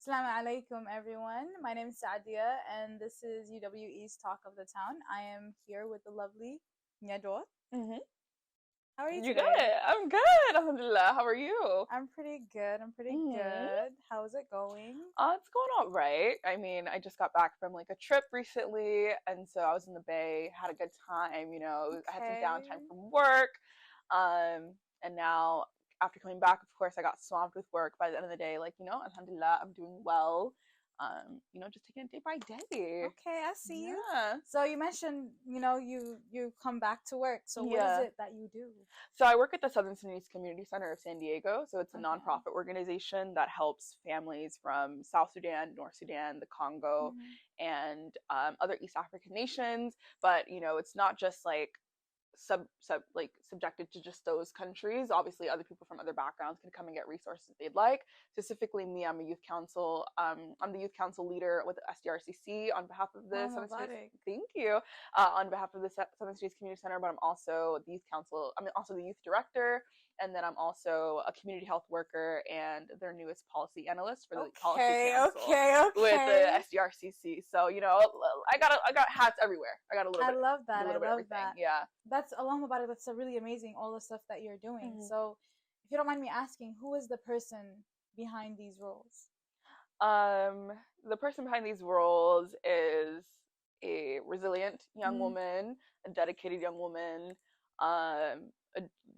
Assalamu alaikum, everyone. My name is Saadia, and this is UWE's Talk of the Town. I am here with the lovely Nyadouth. hmm How are you You got today? it. I'm good. Alhamdulillah. How are you? I'm pretty good. I'm pretty hmm good. How's it going? It's going all right. I mean, I just got back from like a trip recently, and so I was in the Bay, had a good time. I had some Okay. downtime from work, and now after coming back, of course, I got swamped with work. By the end of the day, Alhamdulillah, I'm doing well. Just taking it day by day. Okay, I see you. Yeah. So you mentioned, you come back to work. So what is Yeah. it that you do? So I work at the Southern Sudanese Community Center of San Diego. So it's a Okay. nonprofit organization that helps families from South Sudan, North Sudan, the Congo, Mhm. and other East African nations. But it's not just like subjected to just those countries. Obviously, other people from other backgrounds can come and get resources they'd like. Specifically, me, I'm a youth council. I'm the youth council leader with the SDRCC on behalf of the Oh, Southern Sudanese. Mubarak. Thank you. On behalf of the Southern Sudanese Community Center, but I'm also the youth council. I'm also the youth director, and then I'm also a community health worker and their newest policy analyst for the policy Okay, council okay, with the okay. SDRCC. So I got hats everywhere. I got I love a that. I little bit of love everything. that. Yeah. That's Allahu Mubarak. That's really amazing. All the stuff that you're doing. Mhm. So, if you don't mind me asking, who is the person behind these roles? Um, the person behind these roles is a resilient young Mm, woman, a dedicated young woman, a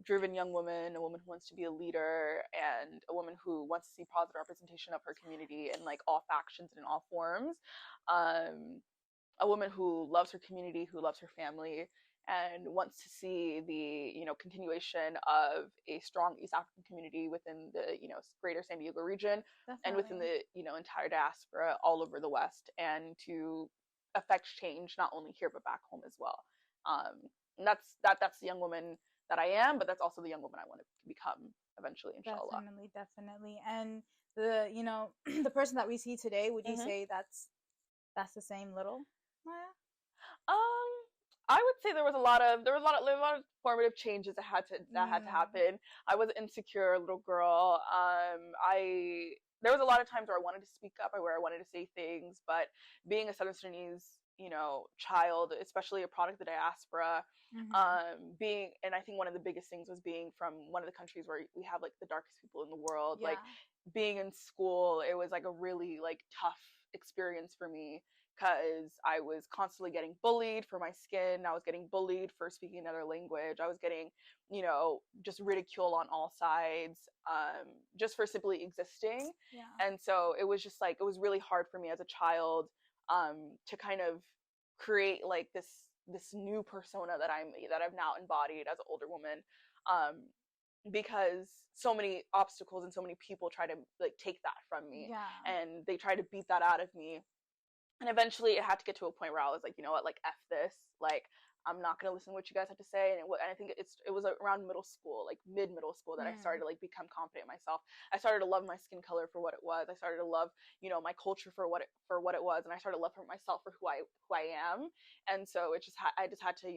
driven young woman, a woman who wants to be a leader, and a woman who wants to see positive representation of her community in like all factions and in all forms. Um, a woman who loves her community, who loves her family, and wants to see the continuation of a strong East African community within the greater San Diego region and within definitely. the entire diaspora all over the West, and to affect change not only here but back home as well. And that's the young woman that I am, but that's also the young woman I want to become eventually, inshallah. Definitely, definitely. And the person that we see today, would you hmm say that's the same little Maya? Um, I would say there was a lot of formative changes that had to Mm, happen. I was an insecure little girl. I There was a lot of times where I wanted to speak up, where I wanted to say things, but being a Southern Sudanese, child, especially a product of the diaspora, mm-hmm. being and I think one of the biggest things was being from one of the countries where we have like the darkest people in the world. Like Yeah, being in school, it was like a really like tough experience for me because I was constantly getting bullied for my skin. I was getting bullied for speaking another language. I was getting, just ridicule on all sides, just for simply existing. yeah. And so it was just like, it was really hard for me as a child, to kind of create like this new persona that I've now embodied as an older woman. Um, because so many obstacles and so many people try to like take that from me, Yeah. and they try to beat that out of me, and eventually it had to get to a point where I was like, you know what, like F this, like I'm not gonna listen to what you guys have to say. And I think it was around middle school, like mid middle school, that I Mm, started to like become confident in myself. I started to love my skin color for what it was. I started to love, my culture for what it was, and I started to love for myself for who I am. And so I just had to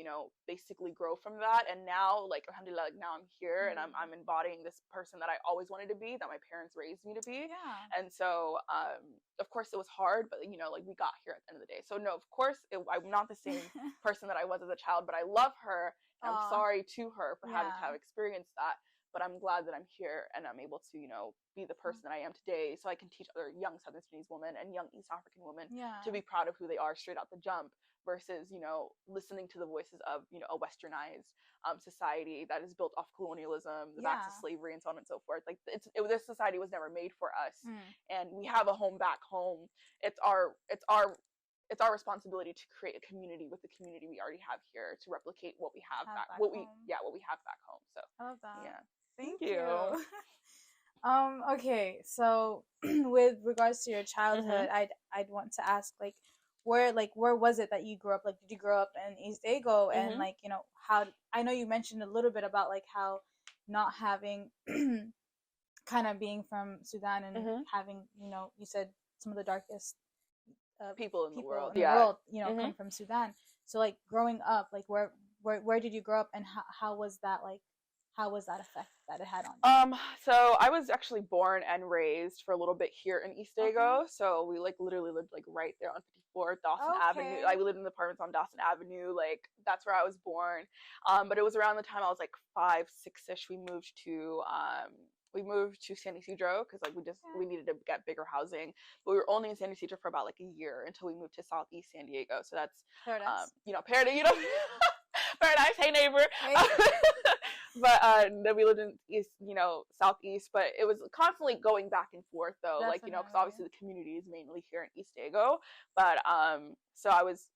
basically grow from that. And now, like alhamdulillah, like now I'm here and I'm mm. embodying this person that I always wanted to be, that my parents raised me to be. Yeah. And so of course it was hard, but like we got here at the end of the day. So no, of course I'm not the same person that I was as a child, but I love her and I'm Oh, sorry to her for having to yeah. have experienced that. But I'm glad that I'm here and I'm able to, be the person that I am today, so I can teach other young Southern Sudanese women and young East African women to Yeah. be proud of who they are straight out the jump, versus, listening to the voices of, a westernized society that is built off colonialism, the backs of Yeah. slavery, and so on and so forth. Like this society was never made for us, Mm. and we have a home back home. It's our responsibility to create a community with the community we already have here, to replicate what we have Have back back what we home. yeah what we have back home. So I love that. yeah. Thank Thank you. you. Okay, so with regards to your childhood, Mhm. I'd want to ask where was it that you grew up? Like did you grow up in East Dago? And Mhm. like, how I know you mentioned a little bit about like how not having kind of being from Sudan and Mhm. having, you said some of the darkest People in the people world. in the Yeah. world, Mhm. come from Sudan. So like growing up, like where did you grow up, and how was that like how was that effect that it had on you? So I was actually born and raised for a little bit here in East Okay. Dago. So we like literally lived like right there on 54th Dawson Avenue. Okay. Like we lived in the apartments on Dawson Avenue. Like that's where I was born. But it was around the time I was like 5, 6-ish. We moved to San Ysidro because like we needed to get bigger housing. But we were only in San Ysidro for about like a year until we moved to Southeast San Diego. So that's Paradise. Paradise. Paradise. Hey neighbor. Hey. But then we lived in East, Southeast. But it was constantly going back and forth though, like because Definitely. obviously the community is mainly here in East Dago. But so I was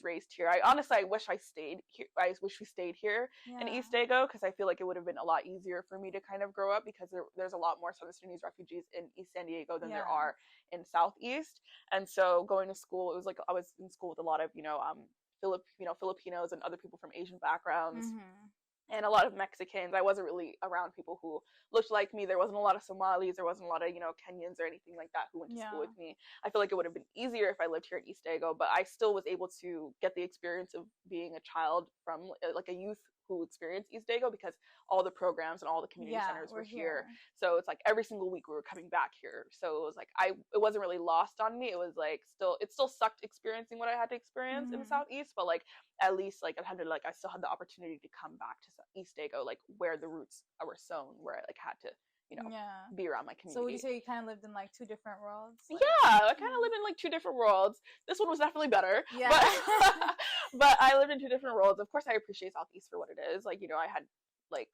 raised here. I wish I stayed here. I wish we stayed here in Yeah. East Dago because I feel like it would have been a lot easier for me to kind of grow up because there's a lot more Southern Sudanese refugees in East San Diego than there Yeah. are in Southeast. And so going to school, it was like I was in school with a lot of Filipinos and other people from Asian backgrounds. Mm-hmm. And a lot of Mexicans. I wasn't really around people who looked like me. There wasn't a lot of Somalis. There wasn't a lot of, Kenyans or anything like that who went to school with me. I feel like it would have been easier if I lived here in East Dago, but I still was able to get the experience of being a child from like a youth who experienced East Dago because all the programs and all the community centers were here. So it's like every single week we were coming back here. So it was like it wasn't really lost on me. It was like it still sucked experiencing what I had to experience in the Southeast, but like at least like alhamdulillah, like I still had the opportunity to come back to East Dago, like where the roots were sown, where I like had to be around my community. So would you say you kind of lived in like two different worlds? Like, yeah, I kind of lived in like two different worlds. This one was definitely better. Yeah. But I lived in two different worlds. Of course, I appreciate Southeast for what it is. Like, I had like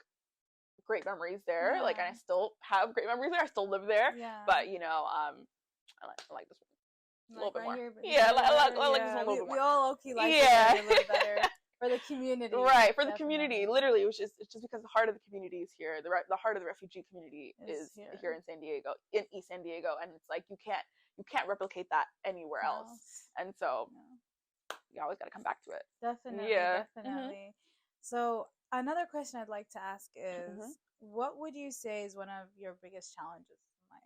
great memories there. Like, and I still have great memories there. I still live there. Yeah. But I like this one a little bit more. I like this one a little bit more. We all low-key like it a little better. For the community, right? For the community, literally, it's just because the heart of the community is here. The heart of the refugee community is here in San Diego, in East San Diego, and it's like you can't replicate that anywhere else. And so, you always got to come back to it. Definitely, definitely. So another question I'd like to ask is, what would you say is one of your biggest challenges in life?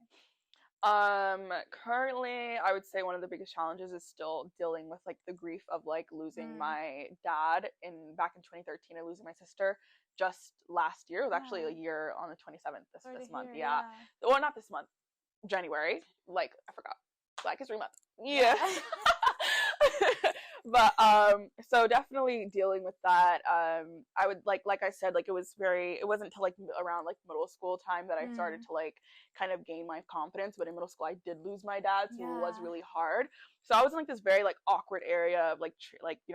Currently I would say one of the biggest challenges is still dealing with like the grief of like losing my dad back in 2013. I losing my sister just last year. It was actually a year on the 27th this month. Yeah. Well, not this month. January. Like I forgot. Black History Month. Yeah. But so definitely dealing with that. I would like I said, like it wasn't until like around like middle school time that I started to like kind of gain my confidence. But in middle school I did lose my dad, so it was really hard. So I was in like this very like awkward area of like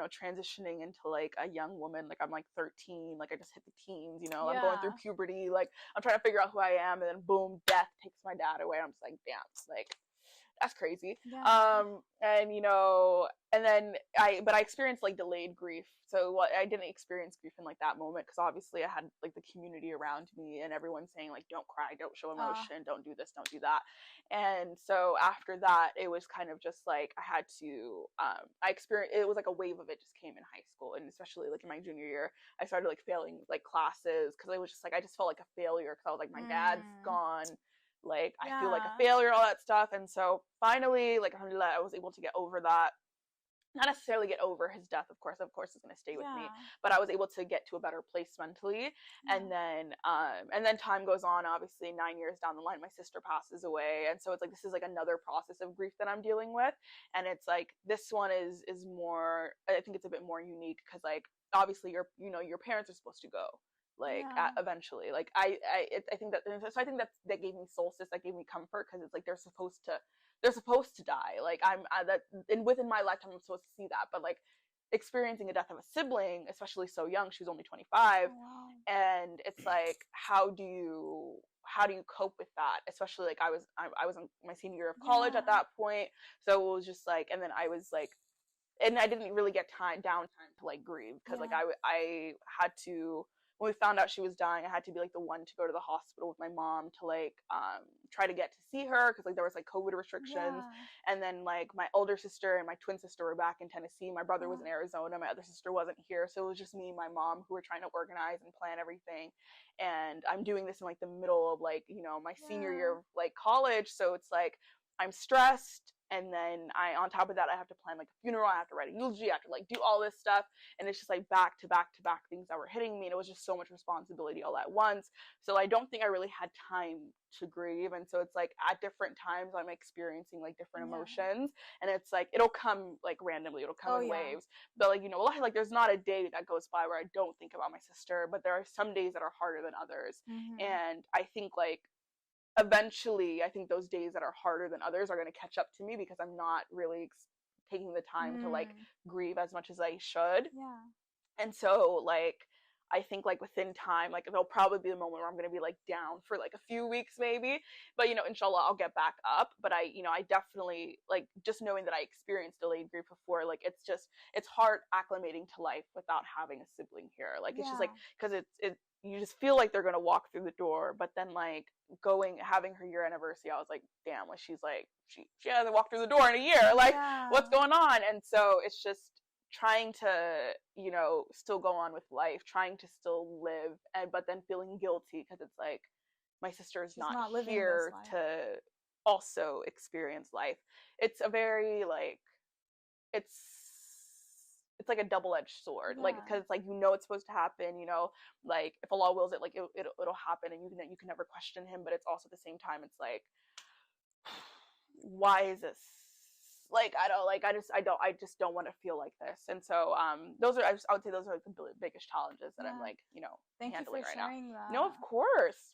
transitioning into like a young woman. Like I'm like 13, like I just hit the teens, I'm going through puberty, like I'm trying to figure out who I am, and then boom, death takes my dad away. I'm just like, damn, like that's crazy. And then I experienced like delayed grief. So I didn't experience grief in like that moment because obviously I had like the community around me and everyone saying like, don't cry, don't show emotion, don't do this, don't do that. And so after that, it was kind of just like I had to I experienced, it was like a wave of it just came in high school, and especially like in my junior year I started like failing like classes because I was just like I just felt like a failure because I was like my dad's gone. Like I feel like a failure, all that stuff. And so finally, like alhamdulillah, I was able to get over that. Not necessarily get over his death, of course is going to stay with me, but I was able to get to a better place mentally. And then time goes on. Obviously 9 years down the line my sister passes away, and so it's like this is like another process of grief that I'm dealing with. And it's like this one is more, I think it's a bit more unique because like obviously your parents are supposed to go like eventually. Like I think that, so I think that gave me solstice, that gave me comfort, because it's like they're supposed to die. Like and within my lifetime I'm supposed to see that. But like experiencing a death of a sibling, especially so young, she was only 25. And it's like how do you cope with that, especially like I was in my senior year of college at that point. So it was just like, and then I was like, and I didn't really get downtime to like grieve because like I had to, when we found out she was dying, I had to be like the one to go to the hospital with my mom to like try to get to see her because like there was like COVID restrictions. And then like my older sister and my twin sister were back in Tennessee. My brother was in Arizona. My other sister wasn't here, so it was just me and my mom who were trying to organize and plan everything. And I'm doing this in like the middle of like my senior year of like college, so it's like I'm stressed and then on top of that, I have to plan like a funeral, I have to write a eulogy, I have to like do all this stuff, and it's just like back to back to back things that were hitting me, and it was just so much responsibility all at once. So I don't think I really had time to grieve, and so it's like at different times I'm experiencing like different emotions, and it's like it'll come like randomly, it'll come in waves, but like, you know, like there's not a day that goes by where I don't think about my sister, but there are some days that are harder than others. And I think like eventually, I think those days that are harder than others are going to catch up to me, because I'm not really taking the time to like grieve as much as I should. And so like I think like within time, like there'll probably be a moment where I'm going to be like down for like a few weeks maybe, but you know, inshallah, I'll get back up. But I, you know, I definitely like, just knowing that I experienced delayed grief before, like it's hard acclimating to life without having a sibling here. Like it's just like, because you just feel like they're going to walk through the door, but then like having her year anniversary, I was like, damn, like she hasn't walked through the door in a year, like what's going on? And so it's just trying to, you know, still go on with life, trying to still live, but then feeling guilty because it's like my sister is not here to also experience life. It's a very like it's like a double-edged sword, like, because it's like, you know, it's supposed to happen, you know, like if Allah wills it, like it'll happen, and you can never question him, but it's also at the same time, it's like, why is this like, I just don't want to feel like this. And so I would say those are the biggest challenges that I'm like, you know, handling right now. No, of course.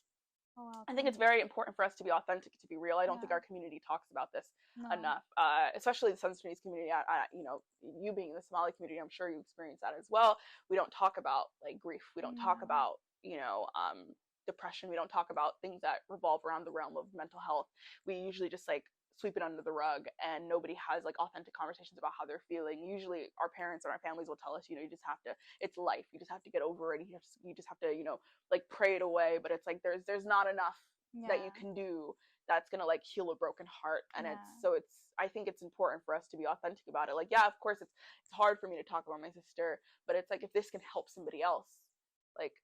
Oh, wow, I think it's very important for us to be authentic, to be real. I don't think our community talks about this enough, especially the Southern Sudanese community. You know, you being in the Somali community, I'm sure you experience that as well. We don't talk about like grief. We don't talk about, you know, depression. We don't talk about things that revolve around the realm of mental health. We usually just like sweep it under the rug, and nobody has like authentic conversations about how they're feeling. Usually our parents and our families will tell us, you know, you just have to, it's life, you just have to get over it, you just have to, you know, like pray it away. But it's like there's not enough that you can do that's gonna like heal a broken heart. And I think it's important for us to be authentic about it. Like, yeah, of course it's hard for me to talk about my sister, but it's like, if this can help somebody else, like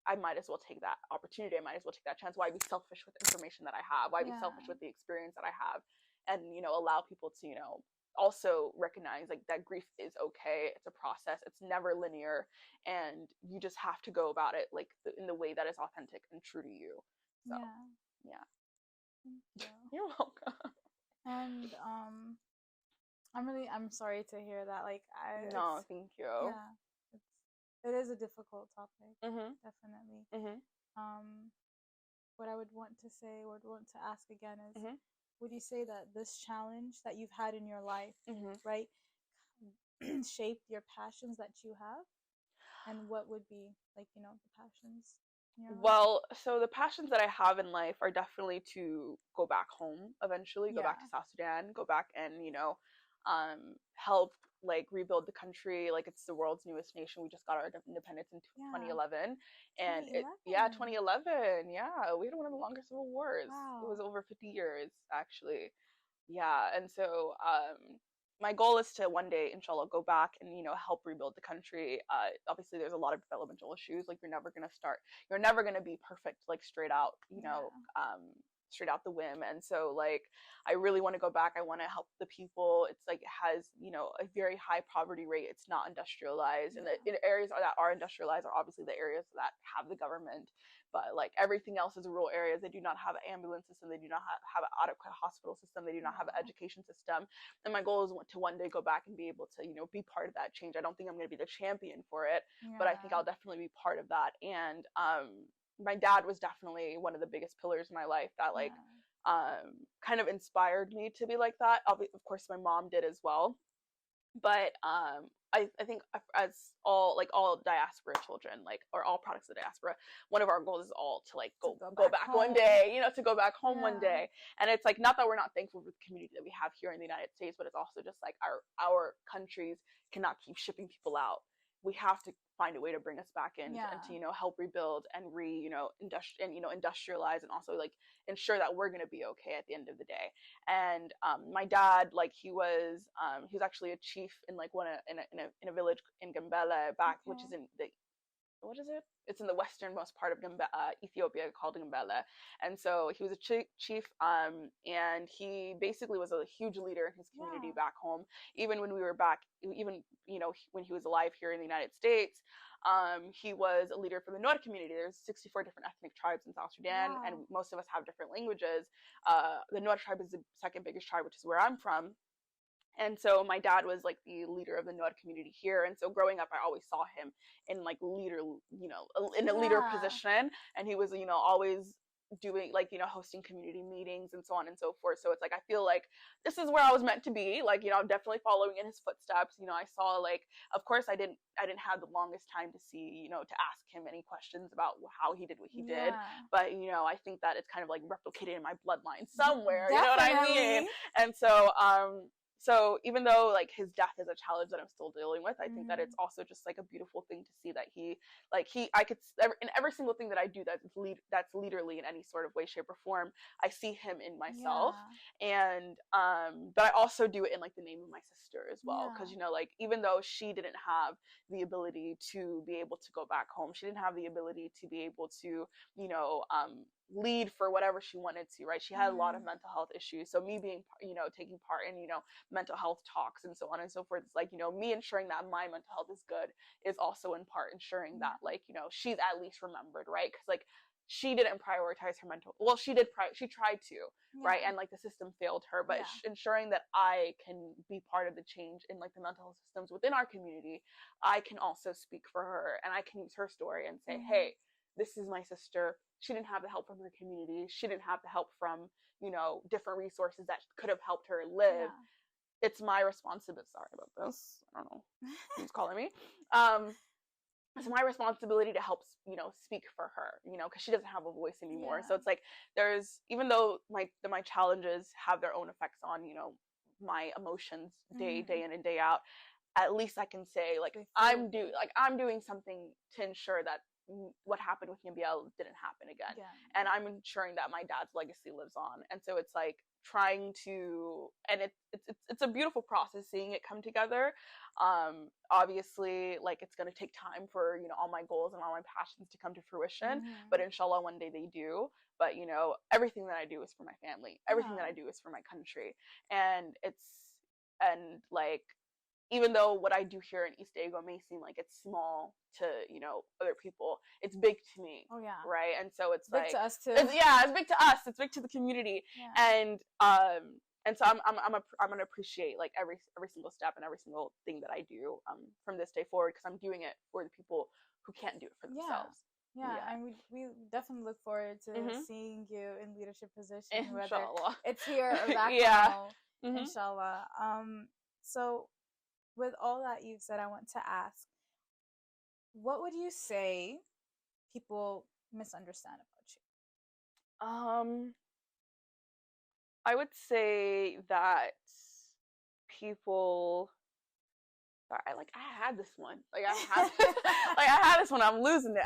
I might as well take that opportunity. I might as well take that chance. Why be selfish with the information that I have? Why be selfish with the experience that I have? And, you know, allow people to, you know, also recognize like that grief is okay. It's a process. It's never linear. And you just have to go about it like in the way that is authentic and true to you. So, yeah. Thank you. You're welcome. And I'm sorry to hear that. Like thank you. Yeah. It is a difficult topic, definitely. What I would want to say, or want to ask again is, would you say that this challenge that you've had in your life, right, shaped your passions that you have? And what would be, like, you know, the passions in your life? So the passions that I have in life are definitely to go back home eventually, go back to South Sudan, go back and, you know, help like rebuild the country. Like, it's the world's newest nation. We just got our independence in 2011, and 2011, we had one of the longest civil wars. It was over 50 years actually. And so my goal is to one day, inshallah, go back and, you know, help rebuild the country. Obviously there's a lot of developmental issues. Like, you're never going to be perfect, like straight out, you know, straight out the whim. And so like, I really want to go back. I want to help the people. It's like, it has, you know, a very high poverty rate. It's not industrialized, and the areas that are industrialized are obviously the areas that have the government, but like everything else is rural areas. They do not have an ambulance system. They do not have an adequate hospital system. They do not have an education system. And my goal is to one day go back and be able to, you know, be part of that change. I don't think I'm going to be the champion for it, but I think I'll definitely be part of that. And my dad was definitely one of the biggest pillars in my life that like kind of inspired me to be like that. Of course my mom did as well, but I think as all diaspora children, like, or all products of the diaspora, one of our goals is all to like go back one day, you know, to go back home one day. And it's like, not that we're not thankful for the community that we have here in the United States, but it's also just like our countries cannot keep shipping people out. We have to find a way to bring us back in, and to, you know, help rebuild and industrialize, and also like ensure that we're going to be okay at the end of the day. And my dad, like, he was actually a chief in like in a village in Gambela back, which is in the what is it? It's in the westernmost part of Ethiopia, called Gambela. And so he was a chief, and he basically was a huge leader in his community back home. Even when we were back, even, you know, when he was alive here in the United States, he was a leader for the Nuer community. There's 64 different ethnic tribes in South Sudan, and most of us have different languages. The Nuer tribe is the second biggest tribe, which is where I'm from. And so my dad was like the leader of the Nuer community here. And so growing up, I always saw him in like leader, you know, in a leader position. And he was, you know, always doing like, you know, hosting community meetings and so on and so forth. So it's like, I feel like this is where I was meant to be. Like, you know, I'm definitely following in his footsteps. You know, I saw like, of course I didn't have the longest time to see, you know, to ask him any questions about how he did what he did. But, you know, I think that it's kind of like replicated in my bloodline somewhere. You know what I mean? And so even though like his death is a challenge that I'm still dealing with, I think that it's also just like a beautiful thing to see that I could, in every single thing that I do that's leaderly in any sort of way, shape, or form, I see him in myself. And but I also do it in like the name of my sister as well, because you know, like, even though she didn't have the ability to be able to go back home, she didn't have the ability to be able to, you know, lead for whatever she wanted to, right? She had a lot of mental health issues. So me being, you know, taking part in, you know, mental health talks and so on and so forth, it's like, you know, me ensuring that my mental health is good is also in part ensuring that, like, you know, she's at least remembered, right? Because like she didn't prioritize her mental, well, she did, she tried to, right? And like the system failed her, but ensuring that I can be part of the change in like the mental health systems within our community, I can also speak for her, and I can use her story and say, hey, this is my sister. She didn't have the help from her community. She didn't have the help from, you know, different resources that could have helped her live. It's my responsibility. Sorry about this. I don't know who's calling me. It's my responsibility to help, you know, speak for her, you know, because she doesn't have a voice anymore. So it's like, there's, even though my challenges have their own effects on, you know, my emotions day in and day out, at least I can say, like, I'm doing something to ensure that what happened with Nyambiel didn't happen again. And I'm ensuring that my dad's legacy lives on. And so it's like trying to, and it's a beautiful process seeing it come together. Obviously, like, it's going to take time for, you know, all my goals and all my passions to come to fruition, but inshallah one day they do. But, you know, everything that I do is for my family. Everything that I do is for my country. And like, even though what I do here in East Dago may seem like it's small to, you know, other people, it's big to me. Right? And so it's big, like, to us too. It's big to us. It's big to the community. And so I'm gonna appreciate like every single step and every single thing that I do from this day forward, because I'm doing it for the people who can't do it for themselves. And we definitely look forward to seeing you in leadership positions, whether Inshallah. it's here or back home. Inshallah. So with all that you've said, I want to ask, what would you say people misunderstand about you? I would say that people, sorry, I had this one. Like I had this one. I'm losing it,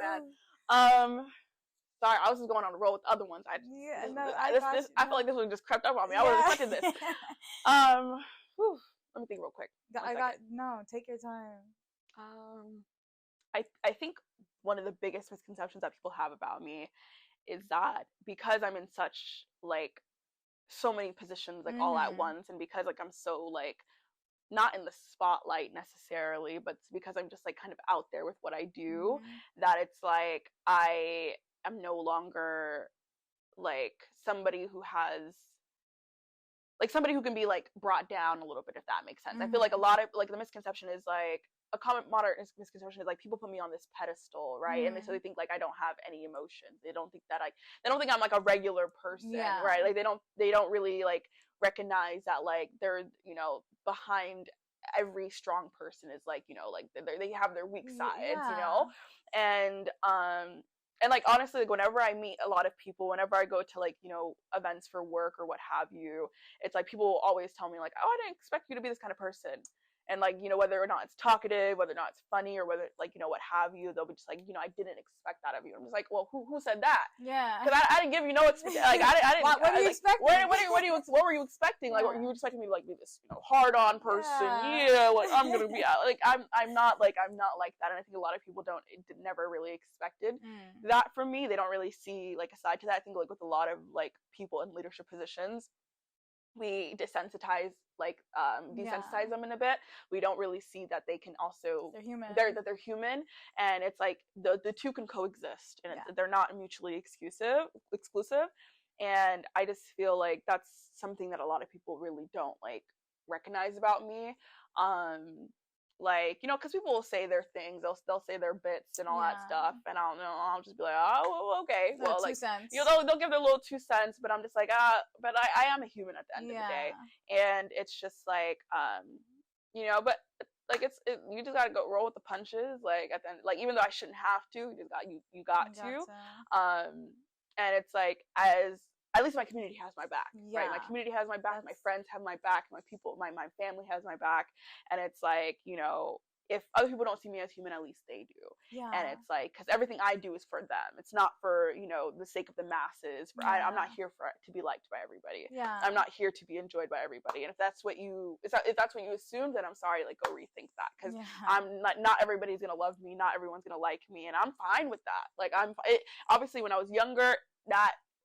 man. Sorry, I was just going on the road with other ones. I feel like this one just crept up on me. I wasn't expecting this. Let me think real quick. Take your time. I think one of the biggest misconceptions that people have about me is that because I'm in such, like, so many positions, like, all at once, and because, like, I'm so, like, not in the spotlight necessarily, but it's because I'm just, like, kind of out there with what I do, that it's like I am no longer, like, somebody who has, like, somebody who can be, like, brought down a little bit, if that makes sense. I feel like a lot of, like, the misconception is, like, a common modern misconception is, like, people put me on this pedestal, right? And so they think, like, I don't have any emotions. They don't think I'm, like, a regular person, right? Like, they don't really, like, recognize that, like, they're, you know, behind every strong person is, like, you know, like, they have their weak sides, you know? And like, honestly, like, whenever I meet a lot of people, whenever I go to, like, you know, events for work or what have you, it's like people will always tell me, like, oh, I didn't expect you to be this kind of person. And, like, you know, whether or not it's talkative, whether or not it's funny, or whether, like, you know, what have you, they'll be just like, you know, I didn't expect that of you. I'm just like, well, who said that? Yeah. Because I didn't give you no expectation. Like, I didn't. What were you expecting? What were you expecting? Like, you were expecting me to, like, be this, you know, hard-on person. Yeah, like, I'm gonna be like, I'm not like that. And I think a lot of people never really expected that from me. They don't really see, like, a side to that. I think, like, with a lot of, like, people in leadership positions, we desensitize them in a bit. We don't really see that they can also they're human. They're human, and it's like the two can coexist, and they're not mutually exclusive. And I just feel like that's something that a lot of people really don't, like, recognize about me. Like, you know, because people will say their things, they'll say their bits and all that stuff, and I don't know, I'll just be like, oh, okay, well, like, 2 cents. You know, they'll give their little 2 cents, but I'm just like, but I am a human at the end of the day, and it's just like, you know, but like you just gotta go roll with the punches, like, at the end, like, even though I shouldn't have to, you got to. And it's like, at least my community has my back, right? My community has my back, my friends have my back, my family has my back, and it's like, you know, if other people don't see me as human, at least they do. And it's like, because everything I do is for them. It's not for, you know, the sake of the masses. I'm not here to be liked by everybody. I'm not here to be enjoyed by everybody. And if that's what you assume, then I'm sorry, like, go rethink that, because I'm not everybody's gonna love me, not everyone's gonna like me, and I'm fine with that. Like, obviously when I was younger,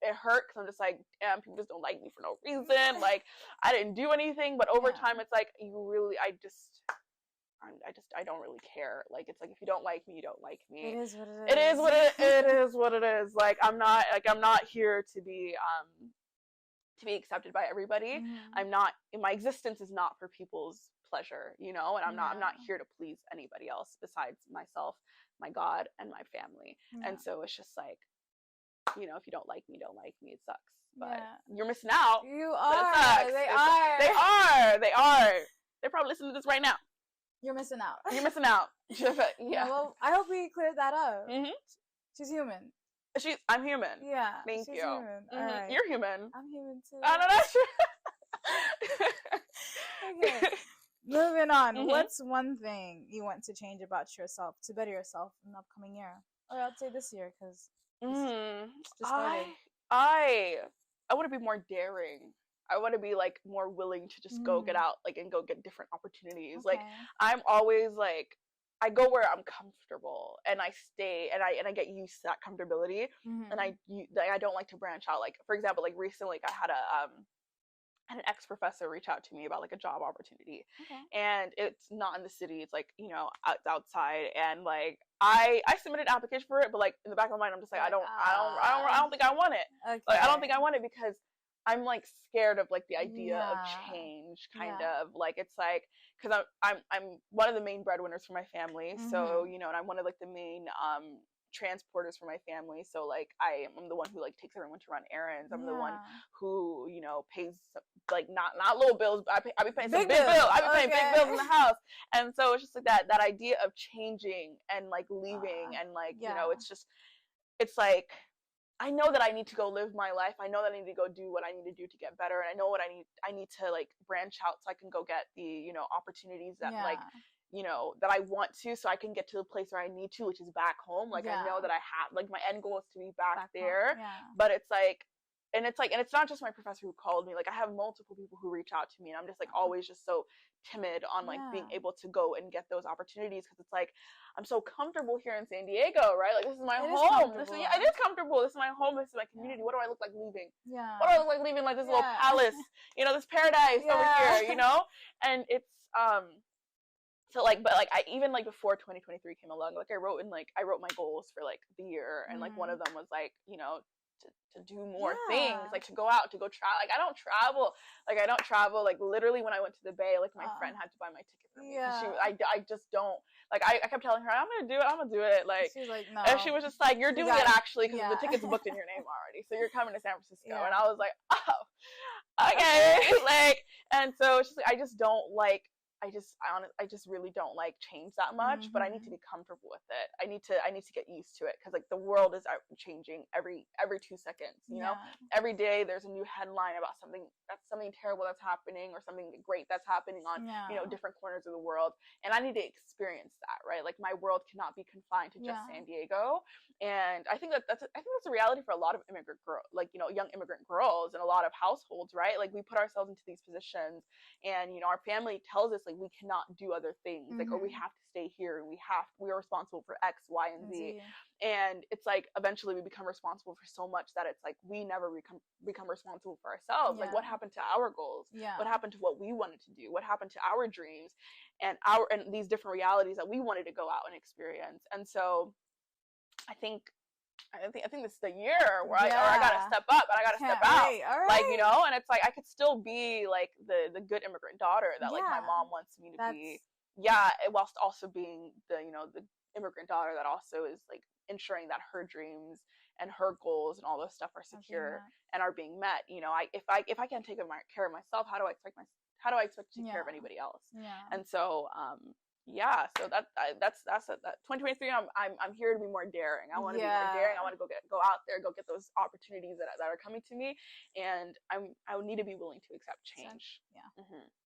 it hurt, because I'm just like, damn, people just don't like me for no reason. Like, I didn't do anything, but over time, it's like, I don't really care. Like, it's like, if you don't like me, you don't like me. It is what it is. It is what it is. Like, I'm not here to be accepted by everybody. My existence is not for people's pleasure, you know, and I'm not here to please anybody else besides myself, my God, and my family. And so it's just like, you know, if you don't like me, don't like me. It sucks, but you're missing out. You are. They are. They're probably listening to this right now. You're missing out. Yeah. Well, I hope we cleared that up. She's human. I'm human. Yeah. Thank you. Human. All right. You're human. I'm human too. I don't know. Okay. Moving on. What's one thing you want to change about yourself to better yourself in the upcoming year? Or I'd say this year, because just started. I want to be more daring. I want to be, like, more willing to just go get out, like, and go get different opportunities. Like, I'm always like, I go where I'm comfortable, and I stay, and I get used to that comfortability, and I don't like to branch out. Like, for example, like, recently, like, I had an ex-professor reach out to me about, like, a job opportunity, and it's not in the city. It's, like, you know, outside, and, like, I submitted an application for it, but, like, in the back of my mind, I'm just like, I don't think I want it. Like, I don't think I want it, because I'm, like, scared of, like, the idea of change, kind of. Like, it's like, because I'm one of the main breadwinners for my family, so, you know, and I'm one of, like, the main transporters for my family, so, like, I'm the one who, like, takes everyone to run errands. I'm the one who, you know, pays, like, not little bills, but I be paying some big bills. I be paying big bills in the house, and so it's just like that idea of changing and, like, leaving, and, like, you know, it's like, I know that I need to go live my life. I know that I need to go do what I need to do to get better, and I know what I need to, like, branch out so I can go get the, you know, opportunities that like, you know, that I want to, so I can get to the place where I need to, which is back home. Like, I know that I have, like, my end goal is to be back there, but it's like, and it's not just my professor who called me. Like, I have multiple people who reach out to me, and I'm just, like, always just so timid on, like, being able to go and get those opportunities, because it's like, I'm so comfortable here in San Diego, right? Like, this is my home. It is comfortable. This is my home. This is my community. What do I look like leaving? What do I look like leaving, like, this little palace, you know, this paradise over here, you know? And it's so, like, but, like, I even, like, before 2023 came along, like, I wrote my goals for, like, the year, and, like, one of them was, like, you know, to do more things, like, to go out, to go travel. Like, I don't travel. Like, literally, when I went to the Bay, like, my friend had to buy my ticket for me. I just don't, like, I kept telling her, I'm gonna do it. Like, she's like, no. And she was just like, you're doing it, actually, because the ticket's booked in your name already, so you're coming to San Francisco. And I was like, oh, okay. Like, and so it's just like, I just don't like I just really don't like change that much, but I need to be comfortable with it. I need to get used to it, because like the world is changing every 2 seconds, you know. Every day there's a new headline about something terrible that's happening, or something great that's happening on you know, different corners of the world, and I need to experience that, right? Like my world cannot be confined to just San Diego. And I think that's a reality for a lot of immigrant girls, like, you know, young immigrant girls in a lot of households, right? Like we put ourselves into these positions, and you know, our family tells us like we cannot do other things, like, or we have to stay here, and we are responsible for X, Y, and Z. And it's like eventually we become responsible for so much that it's like we never become responsible for ourselves. Like what happened to our goals? What happened to what we wanted to do? What happened to our dreams and these different realities that we wanted to go out and experience? And so I think this is the year where I gotta step up, and I gotta step out. All right. Like, you know, and it's like I could still be like the good immigrant daughter that like my mom wants me to be. Yeah, whilst also being the, you know, the immigrant daughter that also is like ensuring that her dreams and her goals and all those stuff are secure and are being met. You know, if I can't take care of myself, how do I expect to take care of anybody else? And so yeah, so that's 2023. I'm here to be more daring. I want to be more daring. I want to go out there, go get those opportunities that are coming to me, and I would need to be willing to accept change.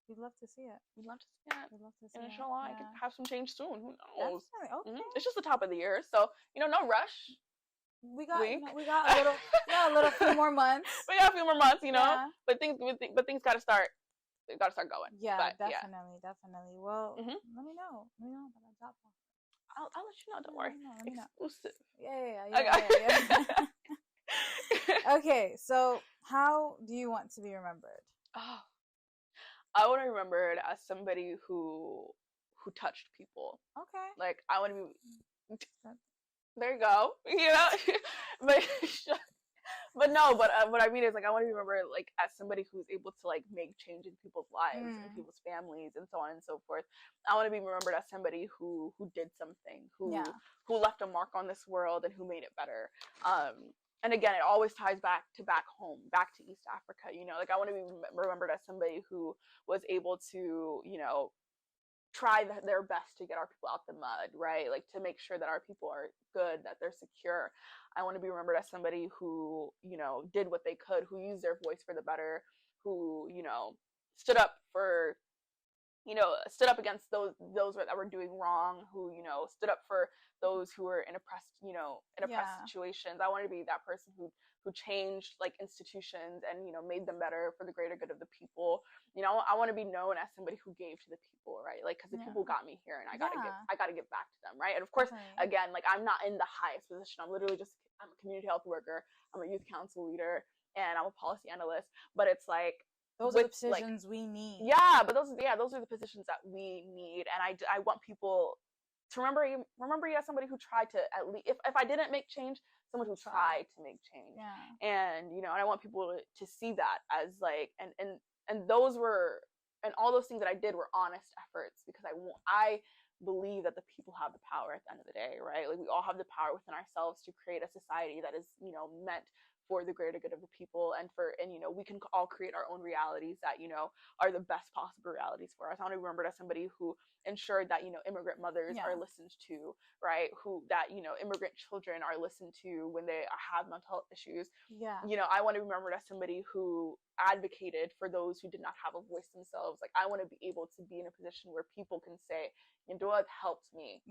We'd love to see it. We'd love to see it. We'd love to see and it. Inshallah, I can have some change soon. Who knows? Okay. It's just the top of the year, so you know, no rush. We got a little few more months. We got a few more months, you know. But things gotta start. They gotta start going. Yeah, definitely. Well, let me know about that job offer. I'll let you know. Don't worry. Let me know. Exclusive. Yeah. Okay, so how do you want to be remembered? Oh, I want to be remembered as somebody who touched people. Okay. Like I want to be. There you go. You know, but no. But what I mean is, like, I want to be remembered like as somebody who's able to like make change in people's lives and people's families and so on and so forth. I want to be remembered as somebody who did something, who left a mark on this world and who made it better. And again, it always ties back home, back to East Africa. You know, like I want to be remembered as somebody who was able to, you know, try their best to get our people out the mud, right? Like to make sure that our people are good, that they're secure. I want to be remembered as somebody who, you know, did what they could, who used their voice for the better, who, you know, stood up against those that were doing wrong, who, you know, stood up for those who were in oppressed situations. I want to be that person who changed like institutions and, you know, made them better for the greater good of the people. You know, I want to be known as somebody who gave to the people, right? Like, because the people got me here, and I gotta give back to them, right? And of course, again, like I'm not in the highest position. I'm a community health worker. I'm a youth council leader, and I'm a policy analyst. But it's like, those are the positions we need. Yeah, but those are the positions that we need, and I want people to remember you as somebody who tried to, at least, if I didn't make change, someone who tried to make change. And you know, and I want people to see that as like, and those were, and all those things that I did were honest efforts, because I believe that the people have the power at the end of the day, right? Like we all have the power within ourselves to create a society that is, you know, meant for the greater good of the people, and you know, we can all create our own realities that, you know, are the best possible realities for us. I want to be remembered as somebody who ensured that, you know, immigrant mothers are listened to, right? That, you know, immigrant children are listened to when they have mental health issues. You know, I want to be remembered as somebody who advocated for those who did not have a voice themselves. Like I want to be able to be in a position where people can say, Nyadouth helped me.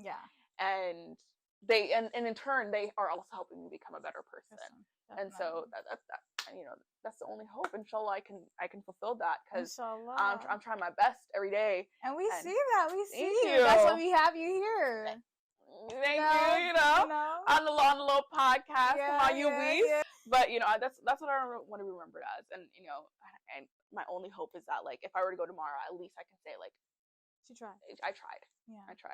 And they, and in turn, they are also helping me become a better person. And so that's you know, that's the only hope. Inshallah, I can fulfill that, because I'm trying my best every day. And we see that. We see you. That's why we have you here. Thank you. You know, on the little podcast. Come on, you weave. But you know, that's what I want to be remembered as. And you know, and my only hope is that, like, if I were to go tomorrow, at least I can say, like, she tried. I tried. I tried.